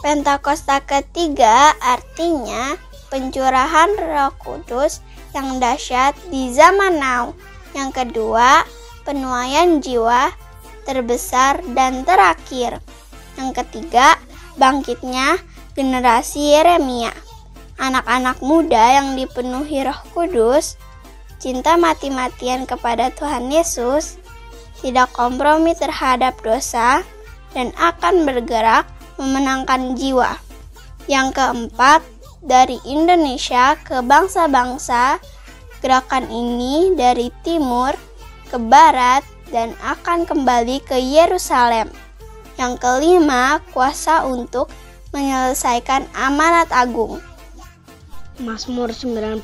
Pentakosta ketiga artinya pencurahan Roh Kudus yang dahsyat di zaman now. Yang kedua, penuaian jiwa terbesar dan terakhir. Yang ketiga, bangkitnya generasi Yeremia. Anak-anak muda yang dipenuhi Roh Kudus, cinta mati-matian kepada Tuhan Yesus, tidak kompromi terhadap dosa, dan akan bergerak memenangkan jiwa. Yang keempat, dari Indonesia ke bangsa-bangsa, gerakan ini dari timur ke barat dan akan kembali ke Yerusalem. Yang kelima, kuasa untuk menyelesaikan amanat agung. Mazmur 91.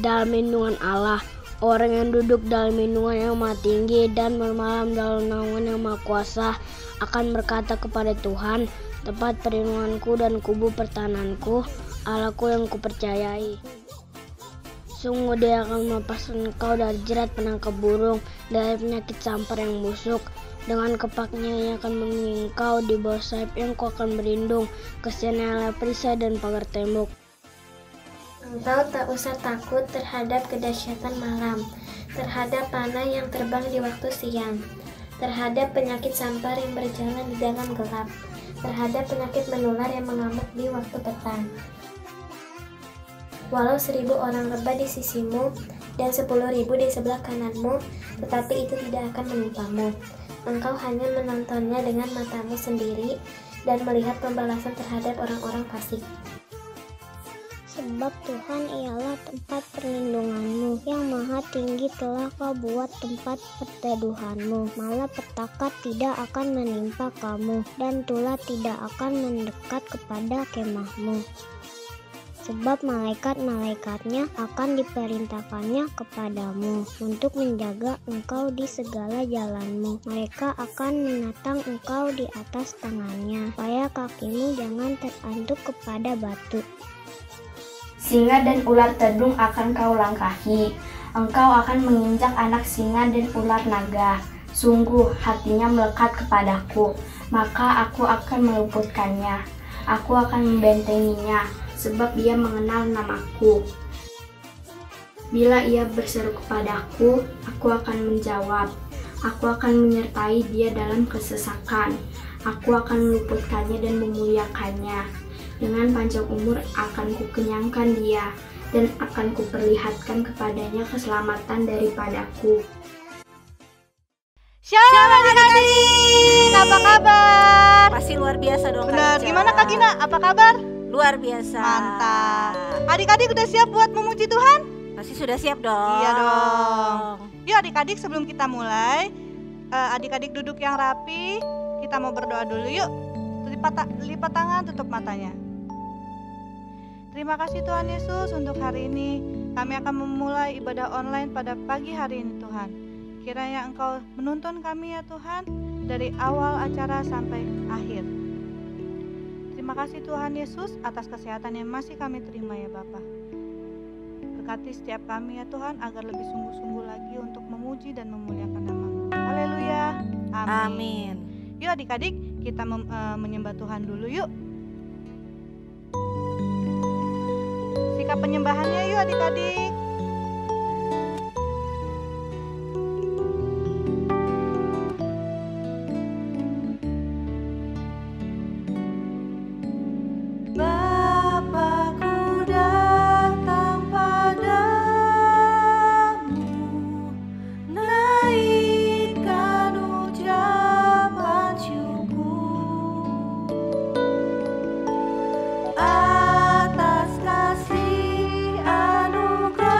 Dalam lindungan Allah, orang yang duduk dalam lindungan yang maha tinggi dan bermalam dalam naungan yang maha kuasa akan berkata kepada Tuhan, tempat perlindunganku dan kubu pertahananku, Allahku yang kupercayai. Sungguh Dia akan melepaskan engkau dari jerat penangkap burung, dari penyakit sampar yang busuk. Dengan kepaknya Ia akan melindungi engkau, di bawah sayapnya engkau akan berlindung. Kasihan adalah perisai dan pagar tembok. Engkau tak usah takut terhadap kedahsyatan malam, terhadap panah yang terbang di waktu siang, terhadap penyakit sampar yang berjalan di dalam gelap, terhadap penyakit menular yang mengamuk di waktu petang. Walau 1.000 orang rebah di sisimu dan 10.000 di sebelah kananmu, tetapi itu tidak akan menimpamu. Engkau hanya menontonnya dengan matamu sendiri dan melihat pembalasan terhadap orang-orang fasik. Sebab Tuhan ialah tempat perlindunganmu, yang maha tinggi telah kau buat tempat perteduhanmu. Malapetaka tidak akan menimpa kamu, dan tulah tidak akan mendekat kepada kemahmu. Sebab malaikat-malaikatnya akan diperintahkannya kepadamu untuk menjaga engkau di segala jalanmu. Mereka akan menatang engkau di atas tangannya, supaya kakimu jangan terantuk kepada batu. Singa dan ular tedung akan kau langkahi. Engkau akan menginjak anak singa dan ular naga. Sungguh hatinya melekat kepadaku, maka aku akan meluputkannya. Aku akan membentenginya, sebab ia mengenal namaku. Bila ia berseru kepadaku, aku akan menjawab. Aku akan menyertai dia dalam kesesakan. Aku akan meluputkannya dan memuliakannya. Dengan panjang umur akan kukenyangkan dia, dan akan kuperlihatkan kepadanya keselamatan daripadaku. Shalom adik-adik, apa kabar? Pasti luar biasa dong. Bener, Kak Ica. gimana Kak Gina? Apa kabar? Luar biasa. Mantap. Adik-adik udah siap buat memuji Tuhan? Pasti sudah siap dong. Iya dong. Yuk adik-adik, sebelum kita mulai, adik-adik duduk yang rapi. Kita mau berdoa dulu yuk. Lipat tangan, tutup matanya. Terima kasih Tuhan Yesus untuk hari ini. Kami akan memulai ibadah online pada pagi hari ini Tuhan. Kiranya Engkau menuntun kami ya Tuhan, dari awal acara sampai akhir. Terima kasih Tuhan Yesus atas kesehatan yang masih kami terima ya Bapa. Berkati setiap kami ya Tuhan, agar lebih sungguh-sungguh lagi untuk memuji dan memuliakan nama-Mu. Haleluya. Amin. Yuk adik-adik, kita menyembah Tuhan dulu yuk. Sikap penyembahannya yuk adik-adik. Bapakku datang padamu, naikkan ucapan syukur atas kasih anugerah.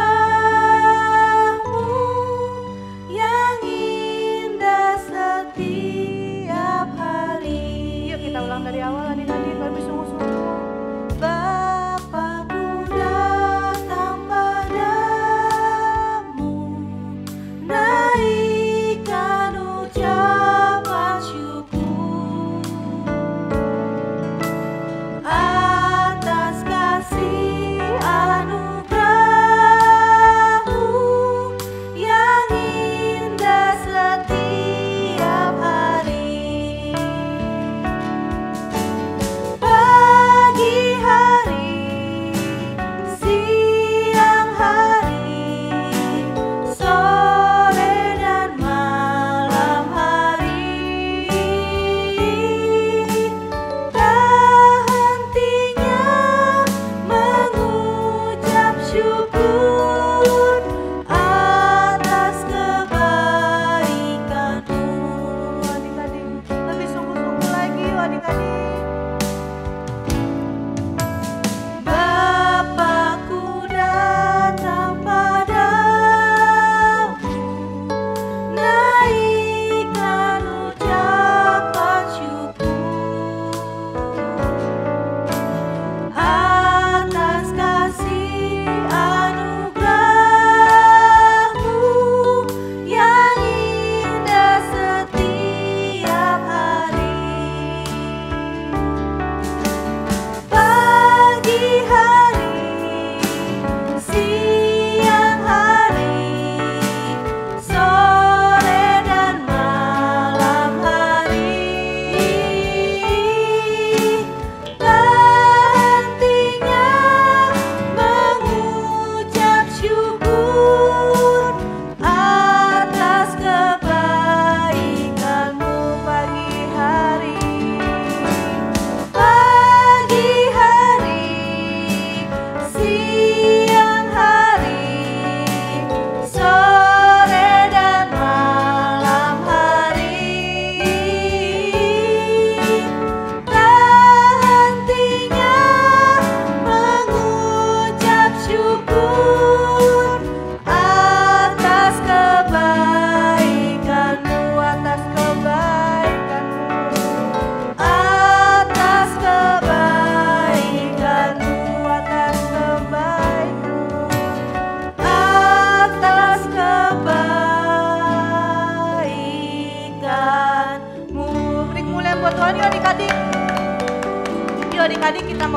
adik-adik kita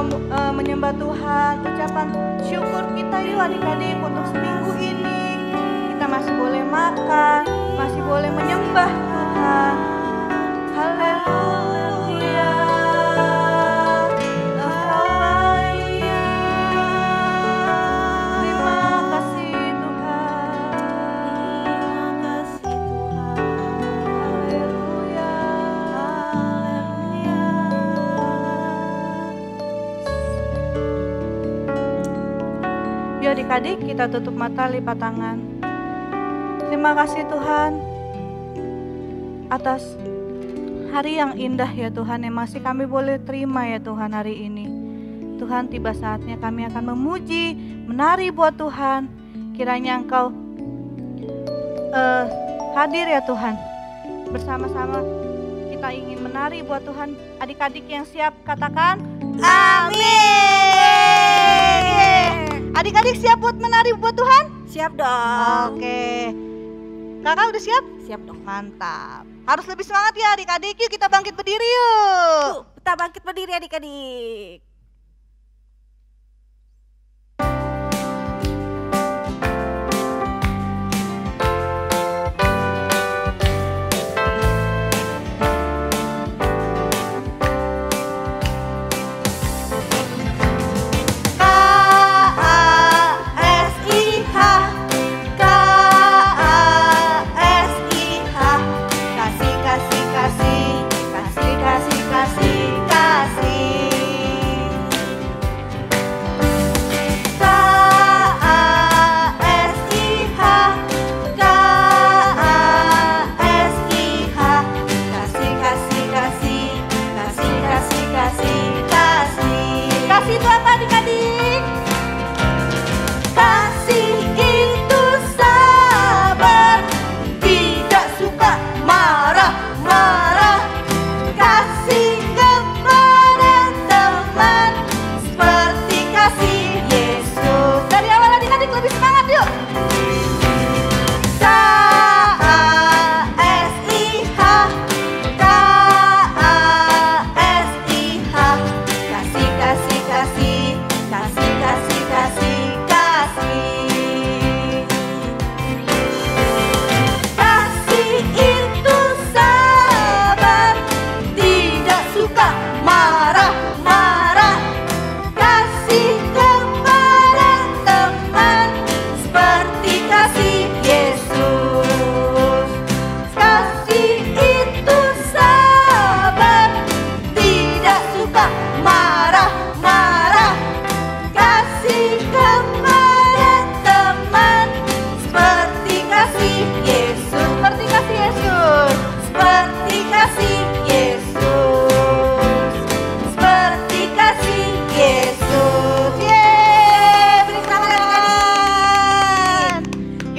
menyembah Tuhan, ucapan syukur kita yuk adik-adik untuk seminggu ini. Kita masih boleh makan, masih boleh menyembah Tuhan. Haleluya. Engkau baik. Terima kasih Tuhan. Terima kasih Tuhan. Haleluya. Haleluya. Yuk adik-adik kita tutup mata, lipat tangan. Terima kasih Tuhan atas hari yang indah ya Tuhan yang masih kami boleh terima ya Tuhan hari ini. Tuhan, tiba saatnya kami akan memuji, menari buat Tuhan. Kiranya Engkau hadir ya Tuhan. Bersama-sama kita ingin menari buat Tuhan. Adik-adik yang siap katakan amin. Adik-adik siap buat menari buat Tuhan? Siap dong. Oke. Kakak udah siap? Siap dong. Mantap. Harus lebih semangat ya adik-adik. Yuk kita bangkit berdiri yuk. Kita bangkit berdiri adik-adik.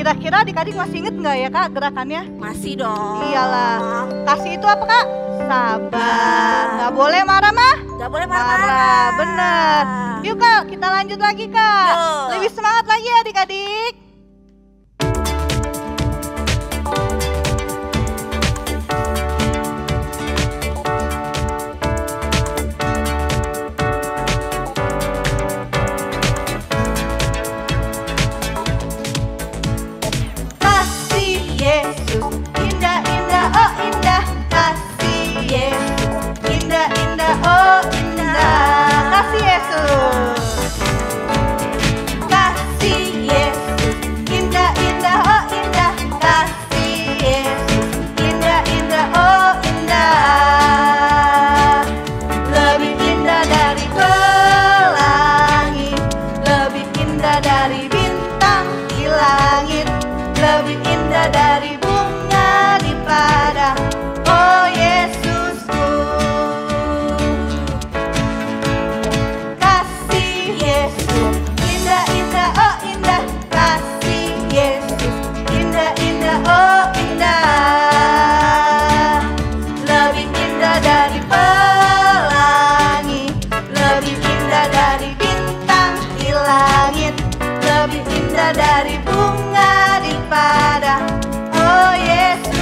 Kira-kira adik-adik masih inget nggak ya Kak gerakannya? Masih dong. Iyalah. Kasih itu apa Kak? Sabar. Nggak boleh marah mah? Nggak boleh marah-marah. Bener. Yuk Kak, kita lanjut lagi Kak. Yuk. Lebih semangat lagi ya adik-adik. Lebih indah dari bunga di padang, oh Yesusku. Kasih Yesus, indah-indah, oh indah. Kasih Yesus, indah-indah, oh indah. Lebih indah dari pelangi, lebih indah dari bintang di langit, lebih indah dari bunga di padang, oh Yesusku.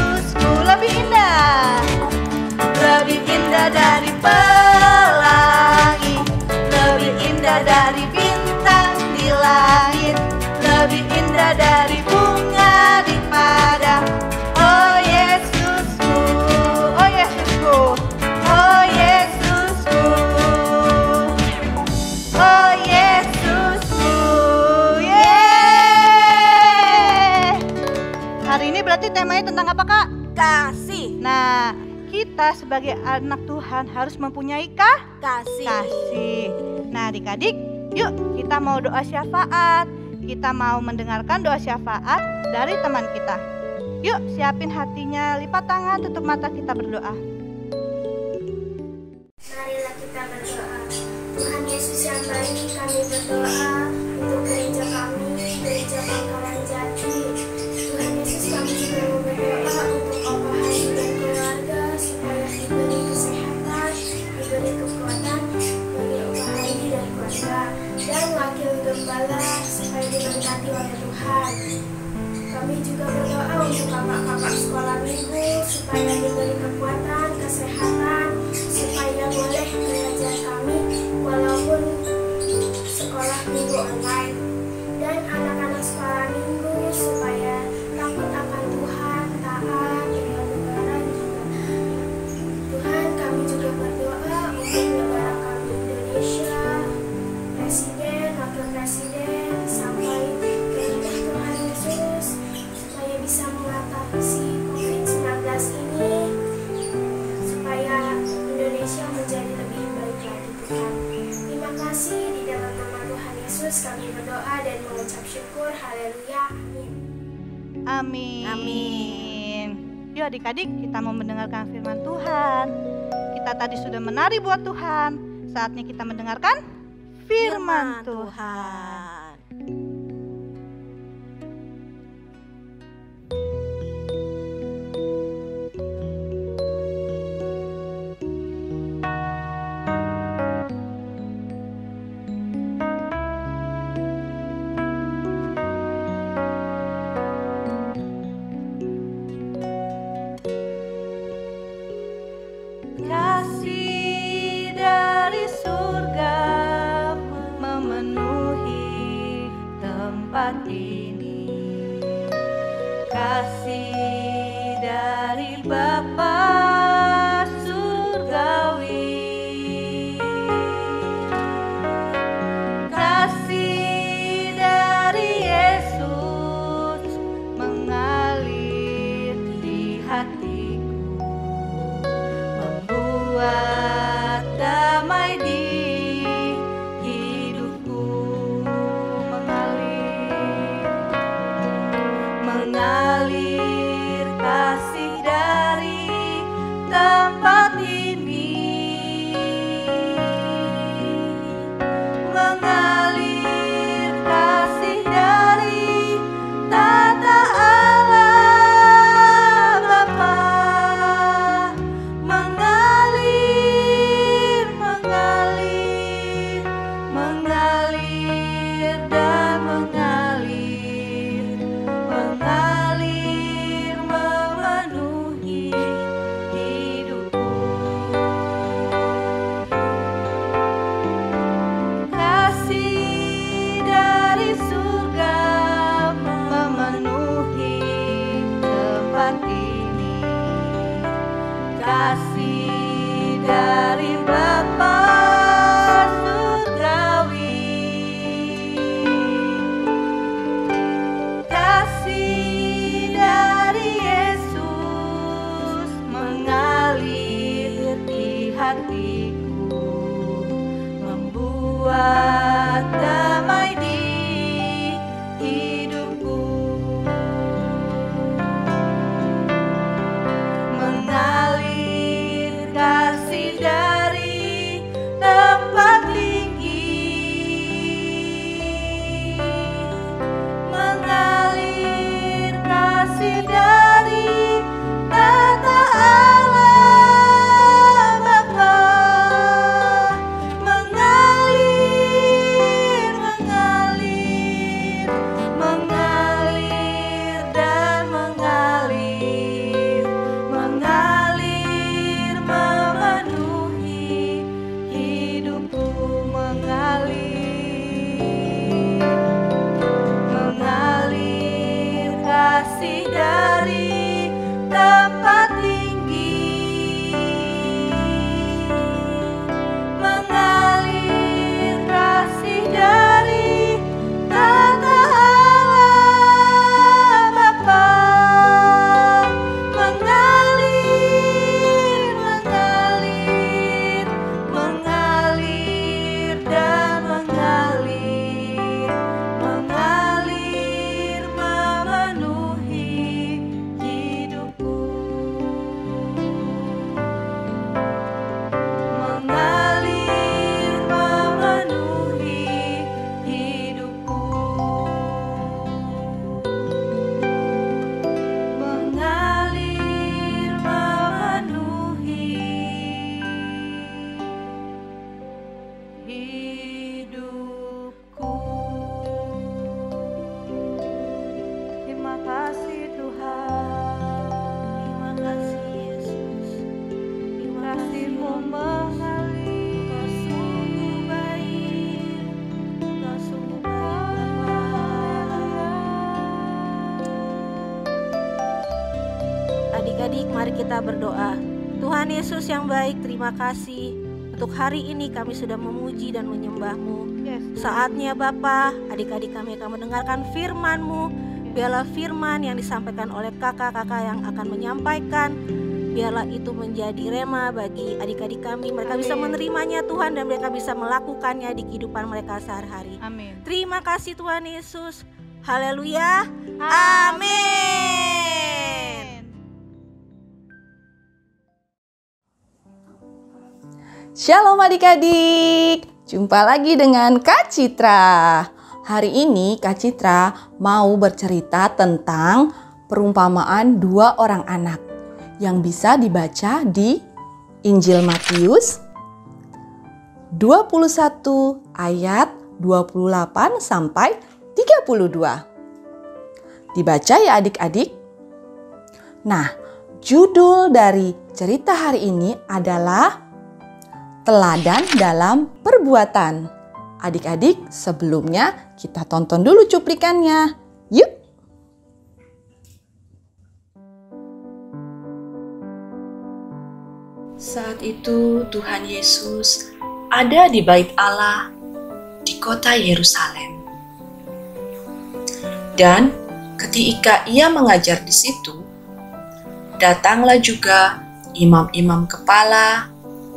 Lebih indah dari pelangi, hari ini berarti temanya tentang apa, Kak? Kasih. Nah, kita sebagai anak Tuhan harus mempunyai kasih. Nah, adik-adik, yuk kita mau doa syafaat. Kita mau mendengarkan doa syafaat dari teman kita. Yuk siapin hatinya, lipat tangan, tutup mata, kita berdoa. Marilah kita berdoa. Tuhan Yesus yang baik, kami berdoa untuk gereja kami, gereja Pangkalan Jati. Tuhan Yesus, kami juga mau berdoa untuk Opa Haji dan keluarga supaya diberi kesehatan, diberi kekuatan bagi Opa Haji dan keluarga, dan wakil gembala supaya diberkati oleh Tuhan. Kami juga berdoa untuk kakak-kakak sekolah minggu supaya diberi kekuatan, kesehatan, supaya boleh belajar kami walaupun sekolah minggu online. Dan anak-anak sekolah minggu supaya takut akan Tuhan, taat dengan negara juga. Tuhan, kami juga berdoa untuk negara kami Indonesia, Presiden, Wakil Presiden, sampai kehendak Tuhan Yesus supaya bisa mengatasi COVID-19 ini, supaya Indonesia menjadi lebih baik lagi, Tuhan. Terima kasih, di dalam nama Tuhan Yesus kami berdoa dan mengucap syukur. Haleluya. Amin. Amin. Yuk adik-adik, kita mau mendengarkan firman Tuhan. Kita tadi sudah menari buat Tuhan. Saatnya kita mendengarkan firman Tuhan. Kasih dari surga memenuhi tempat ini. Kasih dari Bapa surgawi. Kasih dari Yesus mengalir di hatiku, membuat damai di hidupku, mengalir kasih dari tempat ini, mengalir kasih dari tata Allah Bapa, mengalir dan mengalir memenuhi hidupku. Kasih dari surga memenuhi tempat ini. Kasih dari Bapa surgawi. Kasih dari Yesus mengalir di hatiku, membuat damai di hidupku, mengalir kasih dari tempat tinggi, mengalir kasih dari tata Allah Bapa, mengalir dan mengalir memenuhi hidupku, mengalir kasih dari tempat tinggi, mengalir kasih dari tata Allah Bapa, adik-adik, mari kita berdoa. Tuhan Yesus yang baik, terima kasih untuk hari ini kami sudah memuji dan menyembah-Mu. Saatnya Bapa, adik-adik kami akan mendengarkan firman-Mu. Biarlah firman yang disampaikan oleh kakak-kakak yang akan menyampaikan, biarlah itu menjadi rema bagi adik-adik kami. Mereka bisa menerimanya Tuhan, dan mereka bisa melakukannya di kehidupan mereka sehari-hari. Amin. Terima kasih Tuhan Yesus. Haleluya. Amin. Shalom adik-adik, jumpa lagi dengan Kak Citra. Hari ini Kak Citra mau bercerita tentang perumpamaan 2 orang anak yang bisa dibaca di Injil Matius 21 ayat 28 sampai 32. Dibaca ya adik-adik. Nah, judul dari cerita hari ini adalah Teladan dalam Perbuatan. Adik-adik, sebelumnya kita tonton dulu cuplikannya. Yuk! Saat itu Tuhan Yesus ada di Bait Allah di kota Yerusalem. Dan ketika ia mengajar di situ, datanglah juga imam-imam kepala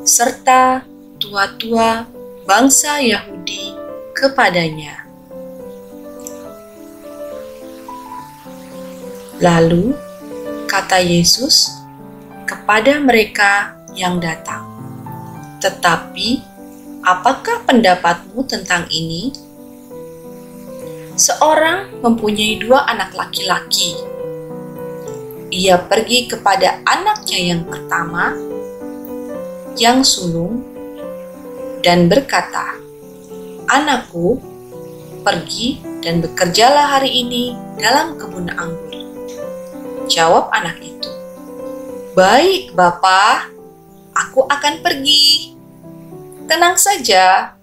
serta tua-tua bangsa Yahudi kepadanya. Lalu kata Yesus kepada mereka yang datang, "Tetapi apakah pendapatmu tentang ini? Seorang mempunyai 2 anak laki-laki. Ia pergi kepada anaknya yang pertama, yang sulung, dan berkata, 'Anakku, pergi dan bekerjalah hari ini dalam kebun anggur.' Jawab anak itu, 'Baik, Bapa, aku akan pergi. Tenang saja.'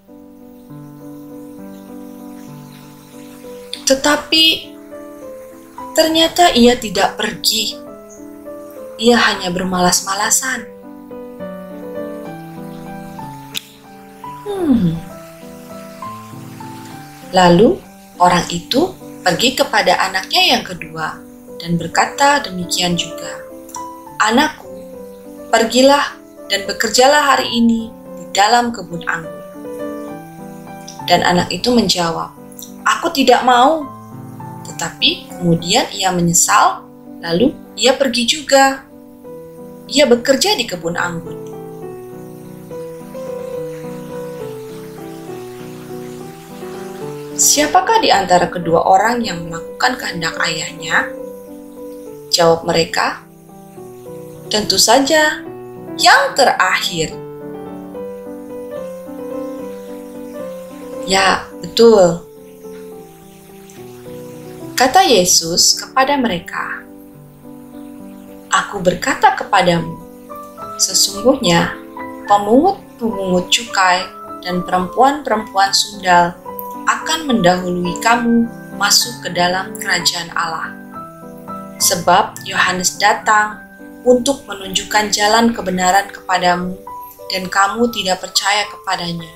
Tetapi ternyata ia tidak pergi. Ia hanya bermalas-malasan. Lalu orang itu pergi kepada anaknya yang kedua dan berkata demikian juga, 'Anakku, pergilah dan bekerjalah hari ini di dalam kebun anggur.' Dan anak itu menjawab, 'Aku tidak mau.' Tetapi kemudian ia menyesal, lalu ia pergi juga. Ia bekerja di kebun anggur. Siapakah di antara kedua orang yang melakukan kehendak ayahnya? Jawab mereka, tentu saja yang terakhir. Ya, betul. Kata Yesus kepada mereka, "Aku berkata kepadamu, sesungguhnya pemungut-pemungut cukai dan perempuan-perempuan sundal akan mendahului kamu masuk ke dalam kerajaan Allah. Sebab Yohanes datang untuk menunjukkan jalan kebenaran kepadamu, dan kamu tidak percaya kepadanya.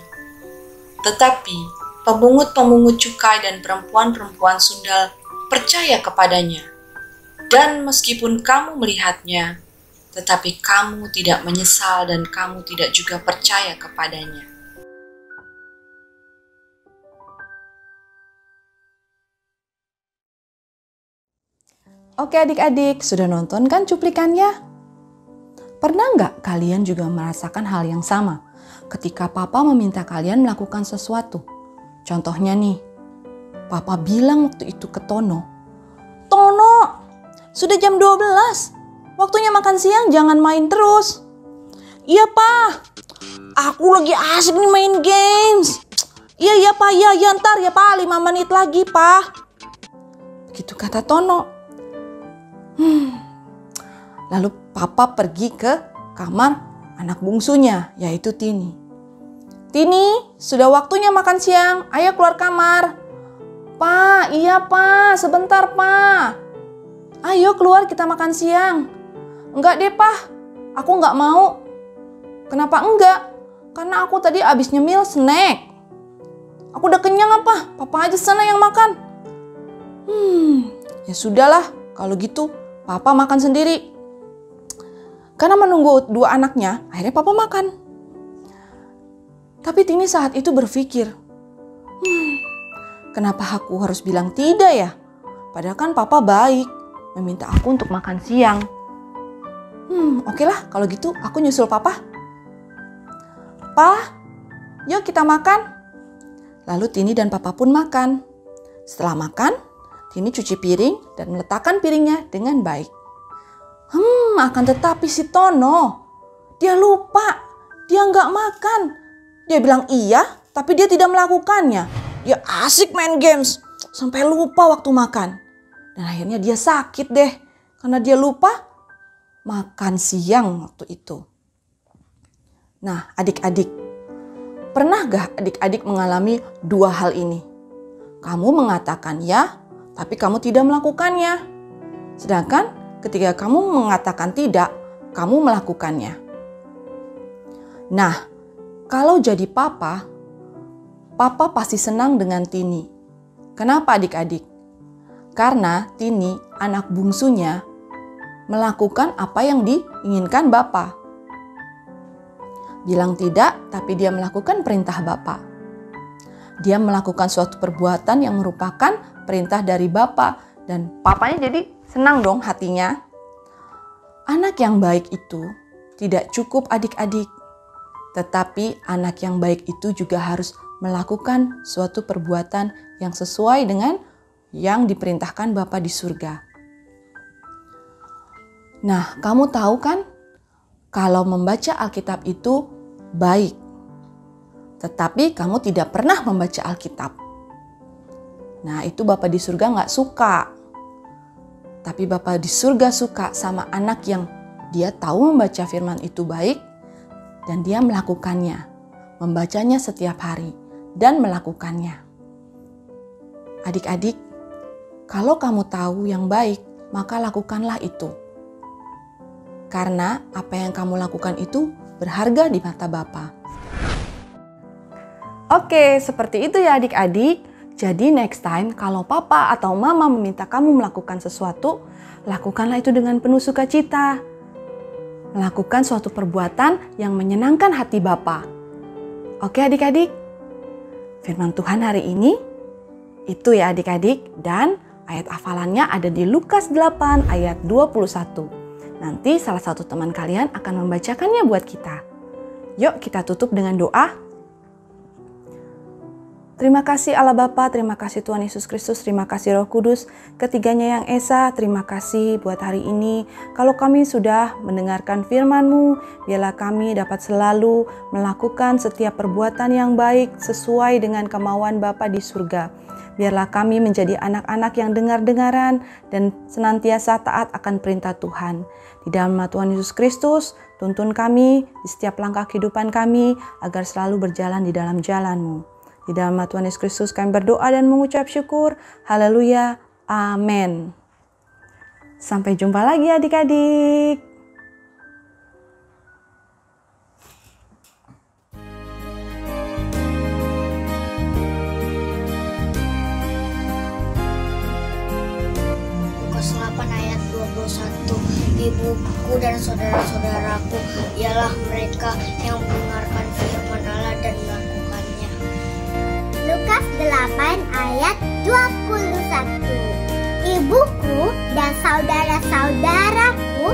Tetapi pemungut-pemungut cukai dan perempuan-perempuan sundal percaya kepadanya. Dan meskipun kamu melihatnya, tetapi kamu tidak menyesal dan kamu tidak juga percaya kepadanya." Oke adik-adik, sudah nonton kan cuplikannya? Pernah nggak kalian juga merasakan hal yang sama ketika papa meminta kalian melakukan sesuatu? Contohnya nih, papa bilang waktu itu ke Tono, "Tono, sudah jam 12, waktunya makan siang, jangan main terus." "Iya pa, aku lagi asik nih main games." Iya pa, ya ntar ya pa, 5 menit lagi pa." Begitu kata Tono. Lalu papa pergi ke kamar anak bungsunya, yaitu Tini. "Tini, sudah waktunya makan siang, ayo keluar kamar." "Pa, iya pa, sebentar pa." "Ayo keluar kita makan siang." Enggak deh, Pak. Aku nggak mau. Kenapa enggak? Karena aku tadi abis nyemil snack. Aku udah kenyang apa? Papa aja sana yang makan. Ya sudahlah. Kalau gitu, Papa makan sendiri. Karena menunggu dua anaknya, akhirnya Papa makan. Tapi Tini saat itu berpikir, kenapa aku harus bilang tidak ya? Padahal kan Papa baik, meminta aku untuk makan siang. Oke lah, kalau gitu aku nyusul Papa. Pa, yuk kita makan. Lalu Tini dan Papa pun makan. Setelah makan, Tini cuci piring dan meletakkan piringnya dengan baik. Akan tetapi si Tono, dia lupa, dia nggak makan. Dia bilang iya, tapi dia tidak melakukannya. Dia asik main games, sampai lupa waktu makan. Dan akhirnya dia sakit deh, karena dia lupa makan siang waktu itu. Nah, adik-adik, pernah gak adik-adik mengalami dua hal ini? Kamu mengatakan ya, tapi kamu tidak melakukannya. Sedangkan ketika kamu mengatakan tidak, kamu melakukannya. Nah, kalau jadi papa pasti senang dengan Tini. Kenapa adik-adik? Karena Tini, anak bungsunya, melakukan apa yang diinginkan Bapa. Bilang tidak, tapi dia melakukan perintah Bapa. Dia melakukan suatu perbuatan yang merupakan perintah dari Bapa. Dan papanya jadi senang dong hatinya. Anak yang baik itu tidak cukup adik-adik. Tetapi anak yang baik itu juga harus melakukan suatu perbuatan yang sesuai dengan yang diperintahkan Bapa di surga. Nah, kamu tahu kan kalau membaca Alkitab itu baik. Tetapi kamu tidak pernah membaca Alkitab. Nah, itu Bapa di surga nggak suka. Tapi Bapa di surga suka sama anak yang dia tahu membaca firman itu baik dan dia melakukannya. Membacanya setiap hari dan melakukannya. Adik-adik, kalau kamu tahu yang baik, maka lakukanlah itu. Karena apa yang kamu lakukan itu berharga di mata Bapa. Oke, seperti itu ya adik-adik. Jadi next time kalau papa atau mama meminta kamu melakukan sesuatu, lakukanlah itu dengan penuh sukacita. Melakukan suatu perbuatan yang menyenangkan hati Bapa. Oke adik-adik? Firman Tuhan hari ini itu ya adik-adik, dan ayat hafalannya ada di Lukas 8 ayat 21. Nanti salah satu teman kalian akan membacakannya buat kita. Yuk kita tutup dengan doa. Terima kasih Allah Bapa, terima kasih Tuhan Yesus Kristus, terima kasih Roh Kudus, ketiganya yang esa, terima kasih buat hari ini. Kalau kami sudah mendengarkan firman-Mu, biarlah kami dapat selalu melakukan setiap perbuatan yang baik sesuai dengan kemauan Bapa di surga. Biarlah kami menjadi anak-anak yang dengar-dengaran dan senantiasa taat akan perintah Tuhan. Di dalam nama Tuhan Yesus Kristus, tuntun kami di setiap langkah kehidupan kami agar selalu berjalan di dalam jalan-Mu. Di dalam nama Tuhan Yesus Kristus kami berdoa dan mengucap syukur. Haleluya. Amin. Sampai jumpa lagi adik-adik. Lukas 8 ayat 21. Ibuku dan saudara-saudaraku ialah mereka yang mendengarkan firman Allah dan melakukannya. Lukas 8 ayat 21. Ibuku dan saudara-saudaraku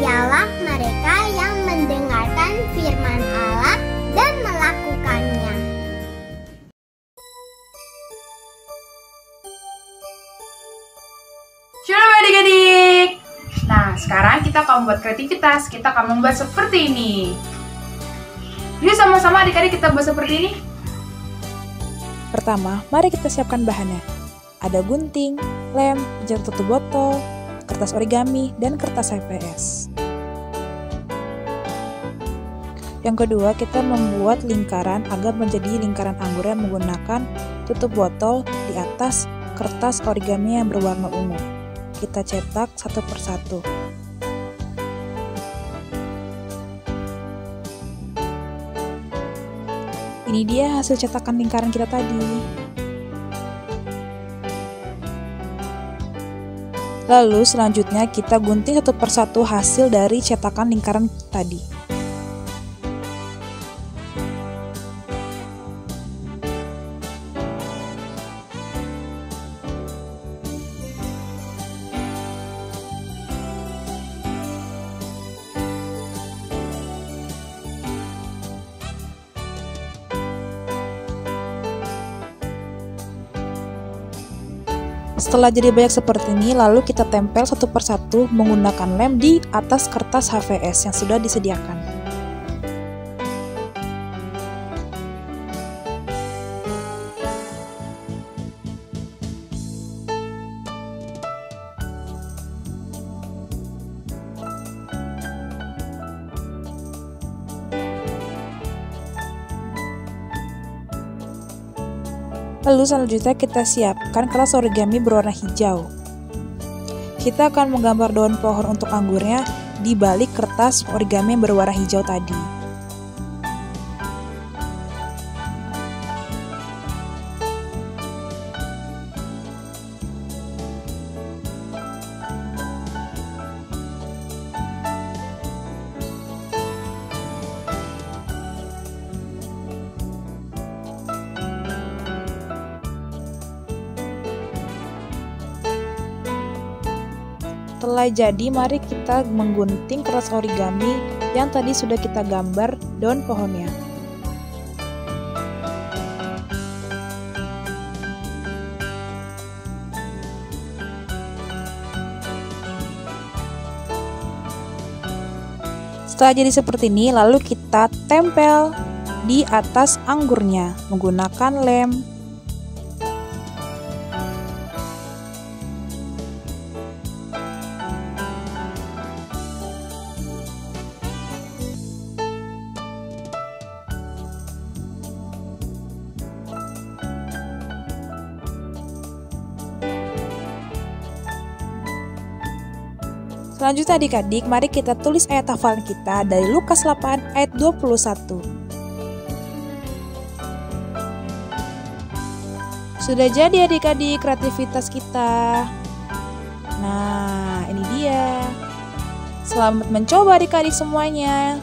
ialah mereka yang mendengarkan firman Allah dan melakukannya. Shalom adik-adik. Nah, sekarang kita akan membuat kreativitas. Kita akan membuat seperti ini. Yuk sama-sama adik-adik kita buat seperti ini. Pertama, mari kita siapkan bahannya. Ada gunting, lem, jari tutup botol, kertas origami, dan kertas HPS. Yang kedua, kita membuat lingkaran agar menjadi lingkaran anggur yang menggunakan tutup botol di atas kertas origami yang berwarna ungu. Kita cetak satu persatu. Ini dia hasil cetakan lingkaran kita tadi. Lalu selanjutnya kita gunting satu persatu hasil dari cetakan lingkaran tadi. Setelah jadi banyak seperti ini, lalu kita tempel satu persatu menggunakan lem di atas kertas HVS yang sudah disediakan. Lalu selanjutnya kita siapkan kertas origami berwarna hijau. Kita akan menggambar daun pohon untuk anggurnya di balik kertas origami yang berwarna hijau tadi. Setelah jadi, mari kita menggunting kertas origami yang tadi sudah kita gambar daun pohonnya. Setelah jadi seperti ini, lalu kita tempel di atas anggurnya menggunakan lem. Selanjutnya adik-adik, mari kita tulis ayat hafalan kita dari Lukas 8 ayat 21. Sudah jadi adik-adik kreativitas kita. Nah, ini dia. Selamat mencoba adik-adik semuanya.